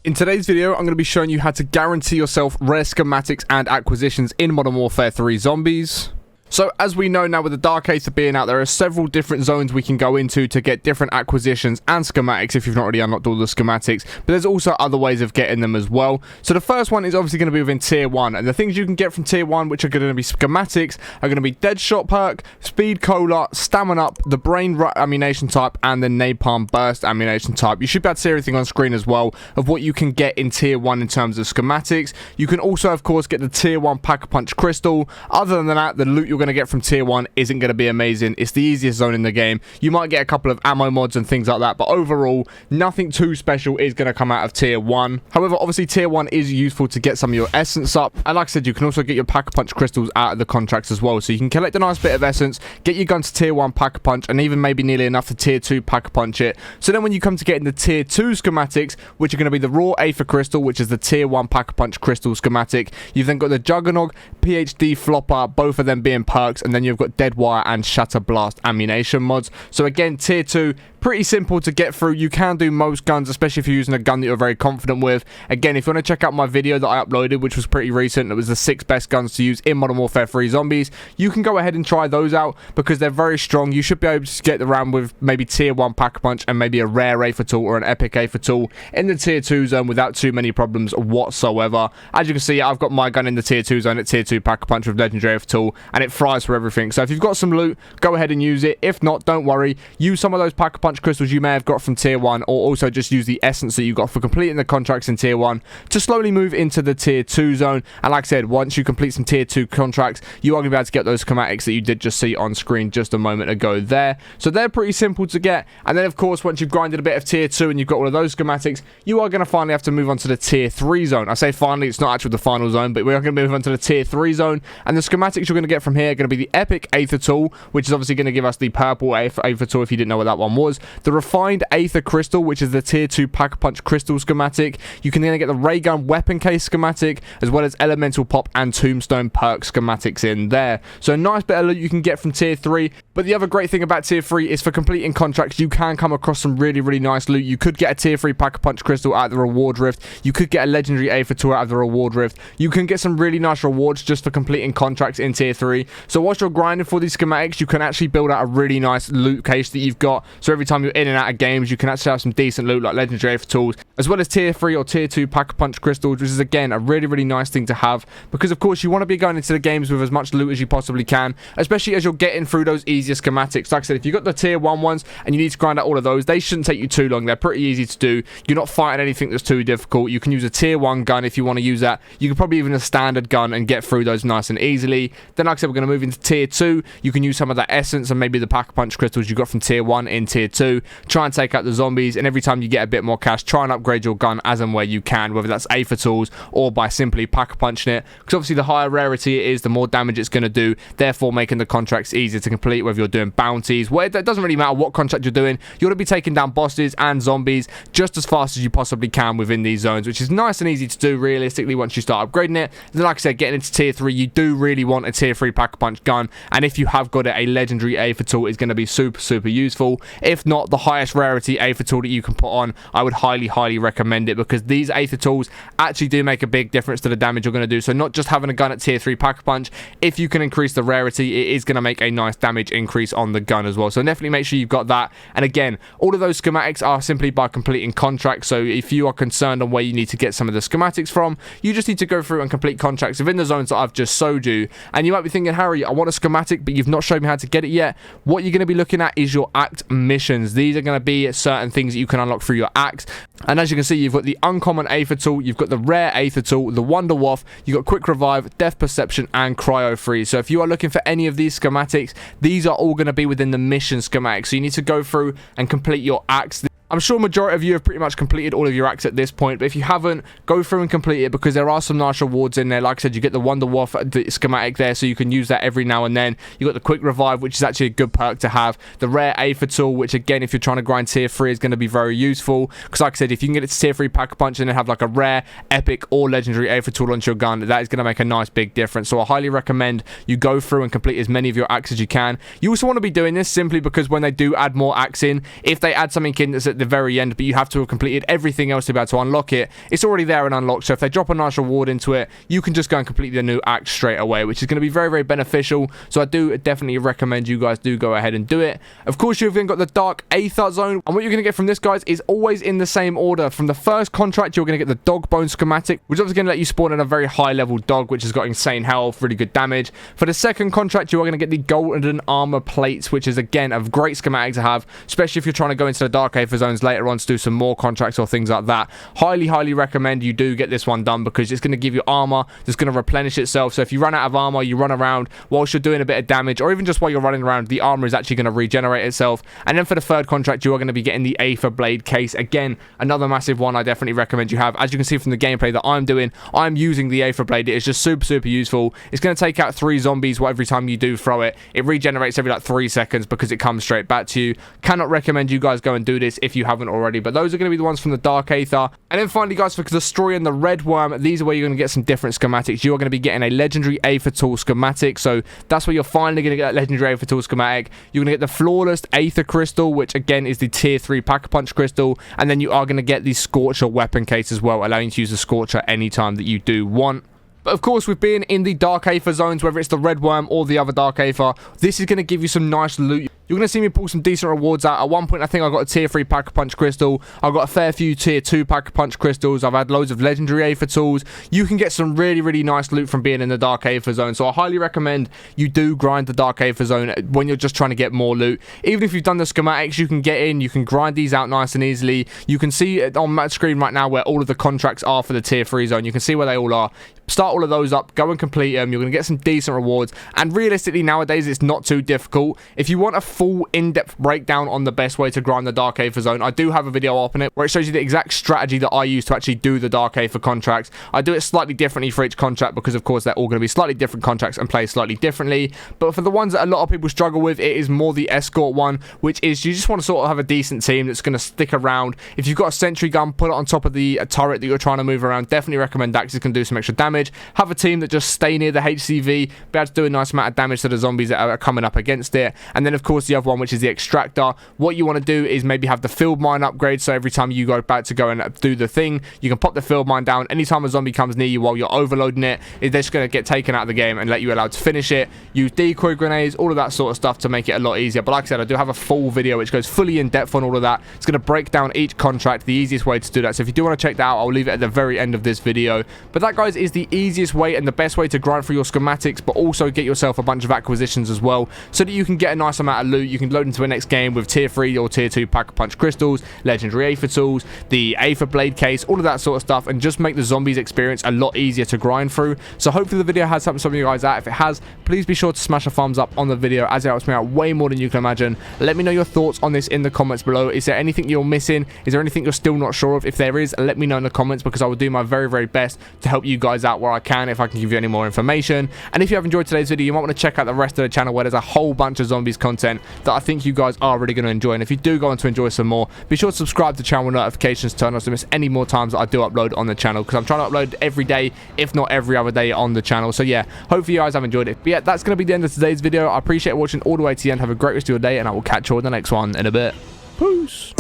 In today's video, I'm going to be showing you how to guarantee yourself rare schematics and acquisitions in Modern Warfare 3 Zombies. So, as we know now with the Dark Aether being out, there are several different zones we can go into to get different acquisitions and schematics if you've not already unlocked all the schematics, but there's also other ways of getting them as well. So the first one is obviously going to be within Tier 1, and the things you can get from Tier 1, which are going to be schematics, are going to be Deadshot perk, Speed Cola, Stamina Up, the Brain Rot ammunition type, and the Napalm Burst ammunition type. You should be able to see everything on screen as well of what you can get in Tier 1 in terms of schematics. You can also, of course, get the Tier 1 Pack-a-Punch Crystal. Other than that, the loot you're going to get from Tier 1 isn't going to be amazing. It's the easiest zone in the game. You might get a couple of ammo mods and things like that, but overall, nothing too special is going to come out of Tier 1. However, obviously, Tier 1 is useful to get some of your essence up, and like I said, you can also get your Pack-a-Punch crystals out of the contracts as well, so you can collect a nice bit of essence, get your gun to Tier 1 Pack-a-Punch, and even maybe nearly enough to Tier 2 Pack-a-Punch it. So then when you come to getting the Tier 2 schematics, which are going to be the Raw Ather Crystal, which is the Tier 1 Pack-a-Punch crystal schematic, you've then got the Juggernog, PhD Flopper, both of them being perks, and then you've got Dead Wire and Shatter Blast ammunition mods. So again, Tier 2, pretty simple to get through. You can do most guns, especially if you're using a gun that you're very confident with. Again, if you want to check out my video that I uploaded, which was pretty recent, it was the 6 best guns to use in Modern Warfare 3 Zombies, you can go ahead and try those out because they're very strong. You should be able to get around with maybe Tier 1 Pack-a-Punch and maybe a rare Aether tool or an epic Aether tool in the Tier 2 zone without too many problems whatsoever. As you can see, I've got my gun in the Tier 2 zone at Tier 2 Pack-a-Punch with legendary Aether tool, and it fries for everything. So if you've got some loot, go ahead and use it. If not, don't worry. Use some of those Pack-a-Punch crystals you may have got from Tier 1, or also just use the essence that you got for completing the contracts in Tier 1 to slowly move into the Tier 2 zone. And like I said, once you complete some Tier 2 contracts, you are going to be able to get those schematics that you did just see on screen just a moment ago there. So they're pretty simple to get. And then of course, once you've grinded a bit of Tier 2 and you've got all of those schematics, you are going to finally have to move on to the Tier 3 zone. I say finally, it's not actually the final zone, but we are going to move on to the Tier 3 zone. And the schematics you're going to get from here are going to be the epic Aether tool, which is obviously going to give us the purple Aether tool if you didn't know what that one was. The refined Aether crystal, which is the Tier 2 Pack-a-Punch crystal schematic. You can then get the ray gun weapon case schematic, as well as elemental pop and tombstone perk schematics in there. So a nice bit of loot you can get from Tier 3. But the other great thing about Tier 3 is for completing contracts, you can come across some really nice loot. You could get a Tier 3 Pack-a-Punch crystal out of the reward rift. You could get a legendary Aether tool out of the reward rift. You can get some really nice rewards just for completing contracts in Tier 3. So whilst you're grinding for these schematics, you can actually build out a really nice loot case that you've got. So every time you're in and out of games, you can actually have some decent loot like legendary Aether tools, as well as Tier 3 or Tier 2 Pack-a-Punch crystals, which is again a really nice thing to have, because of course you want to be going into the games with as much loot as you possibly can, especially as you're getting through those easier schematics. Like I said, if you've got the Tier 1 ones and you need to grind out all of those, they shouldn't take you too long. They're pretty easy to do. You're not fighting anything that's too difficult. You can use a Tier 1 gun if you want to use that. You can probably even a standard gun and get through those nice and easily. Then like I said, we're going to move into Tier 2. You can use some of that essence and maybe the Pack-a-Punch crystals you got from Tier 1 in Tier 2. Try and take out the zombies, and every time you get a bit more cash, try and upgrade your gun as and where you can, whether that's Aether tools or by simply Pack-a-Punching it, because obviously the higher rarity it is, the more damage it's going to do, therefore making the contracts easier to complete, whether you're doing bounties, where it doesn't really matter what contract you're doing. You want to be taking down bosses and zombies just as fast as you possibly can within these zones, which is nice and easy to do realistically once you start upgrading it. Then like I said, getting into Tier 3, you do really want a Tier 3 Pack-a-Punch gun, and if you have got it, a legendary Aether tool is going to be super useful. If not, the highest rarity Aether tool that you can put on, I would highly recommend it, because these Aether tools actually do make a big difference to the damage you're going to do. So not just having a gun at Tier 3 Pack-a-Punch, if you can increase the rarity, it is going to make a nice damage increase on the gun as well. So definitely make sure you've got that. And again, all of those schematics are simply by completing contracts. So if you are concerned on where you need to get some of the schematics from, you just need to go through and complete contracts within the zones that I've just showed you. And you might be thinking, Harry, I want a schematic, but you've not shown me how to get it yet. What you're going to be looking at is your act missions. These are going to be certain things that you can unlock through your acts. And as you can see, you've got the uncommon Aether tool, you've got the rare Aether tool, the Wonder Waff, you've got quick revive, death perception, and cryo freeze. So if you are looking for any of these schematics, these are all going to be within the mission schematics. So you need to go through and complete your acts. I'm sure majority of you have pretty much completed all of your acts at this point, but if you haven't, go through and complete it, because there are some nice rewards in there. Like I said, you get the Wonder Waff the schematic there, so you can use that every now and then. You got the quick revive, which is actually a good perk to have. The rare Aether tool, which again, if you're trying to grind Tier 3, is going to be very useful, because like I said, if you can get it to Tier 3 Pack-a-Punch and then have like a rare, epic, or legendary Aether tool onto your gun, that is going to make a nice big difference. So I highly recommend you go through and complete as many of your acts as you can. You also want to be doing this simply because when they do add more acts in, if they add something in that's at the very end, but you have to have completed everything else to be able to unlock it. It's already there and unlocked, so if they drop a nice reward into it, you can just go and complete the new act straight away, which is going to be very, very beneficial. So I do definitely recommend you guys do go ahead and do it. Of course, you've then got the Dark Ather zone, and what you're going to get from this, guys, is always in the same order. From the first contract, you're going to get the dog bone schematic, which is obviously going to let you spawn in a very high level dog, which has got insane health, really good damage. For the second contract, you are going to get the golden armor plates, which is again a great schematic to have, especially if you're trying to go into the Dark Ather zones later on to do some more contracts or things like that. Highly recommend you do get this one done, because it's going to give you armor that's going to replenish itself. So if you run out of armor, you run around whilst you're doing a bit of damage, or even just while you're running around, the armor is actually going to regenerate itself. And then for the third contract, you are going to be getting the Ather blade case. Again, another massive one I definitely recommend you have. As you can see from the gameplay that I'm doing, I'm using the Ather blade. It is just super useful. It's going to take out 3 zombies every time you do throw it. It regenerates every like 3 seconds because it comes straight back to you. Cannot recommend you guys go and do this if you haven't already, but those are going to be the ones from the Dark Ather. And then finally, guys, for destroying the red worm, these are where you're going to get some different schematics. You are going to be getting a legendary Ather tool schematic, so that's where you're finally going to get that legendary Ather tool schematic. You're going to get the flawless Ather crystal, which again is the tier 3 pack-a-punch crystal, and then you are going to get the Scorcher weapon case as well, allowing you to use the Scorcher anytime that you do want. But of course, with being in the Dark Ather zones, whether it's the red worm or the other Dark Ather, this is going to give you some nice loot. You're going to see me pull some decent rewards out. At one point, I think I got a tier 3 pack-a-punch crystal. I got a fair few tier 2 pack-a-punch crystals. I've had loads of legendary Ather tools. You can get some really nice loot from being in the Dark Ather zone. So I highly recommend you do grind the Dark Ather zone when you're just trying to get more loot. Even if you've done the schematics, you can get in. You can grind these out nice and easily. You can see it on my screen right now where all of the contracts are for the tier 3 zone. You can see where they all are. Start all of those up, go and complete them. You're going to get some decent rewards, and realistically nowadays it's not too difficult. If you want a full in-depth breakdown on the best way to grind the Dark Ather zone, I do have a video up on it where it shows you the exact strategy that I use to actually do the Dark Ather contracts. I do it slightly differently for each contract because of course they're all going to be slightly different contracts and play slightly differently, but for the ones that a lot of people struggle with, it is more the escort one, which is you just want to sort of have a decent team that's going to stick around. If you've got a sentry gun, put it on top of the turret that you're trying to move around. Definitely recommend that because it can do some extra damage. Have a team that just stay near the HCV, be able to do a nice amount of damage to the zombies that are coming up against it. And then of course the other one, which is the extractor. What you want to do is maybe have the field mine upgrade, so every time you go back to go and do the thing, you can pop the field mine down. Anytime a zombie comes near you while you're overloading it, they're just going to get taken out of the game and let you allowed to finish it. Use decoy grenades, all of that sort of stuff to make it a lot easier. But like I said, I do have a full video which goes fully in depth on all of that. It's going to break down each contract, the easiest way to do that. So if you do want to check that out, I'll leave it at the very end of this video. But that, guys, is the easiest way and the best way to grind through your schematics, but also get yourself a bunch of acquisitions as well, so that you can get a nice amount of loot. You can load into the next game with tier 3 or tier 2 pack-a-punch crystals, legendary Ather tools, the Ather blade case, all of that sort of stuff, and just make the zombies experience a lot easier to grind through. So hopefully the video has helped some of you guys out. If it has, please be sure to smash a thumbs up on the video, as it helps me out way more than you can imagine. Let me know your thoughts on this in the comments below. Is there anything you're missing? Is there anything you're still not sure of? If there is, let me know in the comments, because I will do my very best to help you guys out where I can, if I can give you any more information. And if you have enjoyed today's video, you might want to check out the rest of the channel where there's a whole bunch of zombies content that I think you guys are really going to enjoy. And if you do go on to enjoy some more, be sure to subscribe to the channel with notifications turned on so you miss any more times that I do upload on the channel, because I'm trying to upload every day, if not every other day, on the channel. So yeah, hopefully you guys have enjoyed it. But yeah, that's going to be the end of today's video. I appreciate watching all the way to the end. Have a great rest of your day, and I will catch you on the next one in a bit. Peace.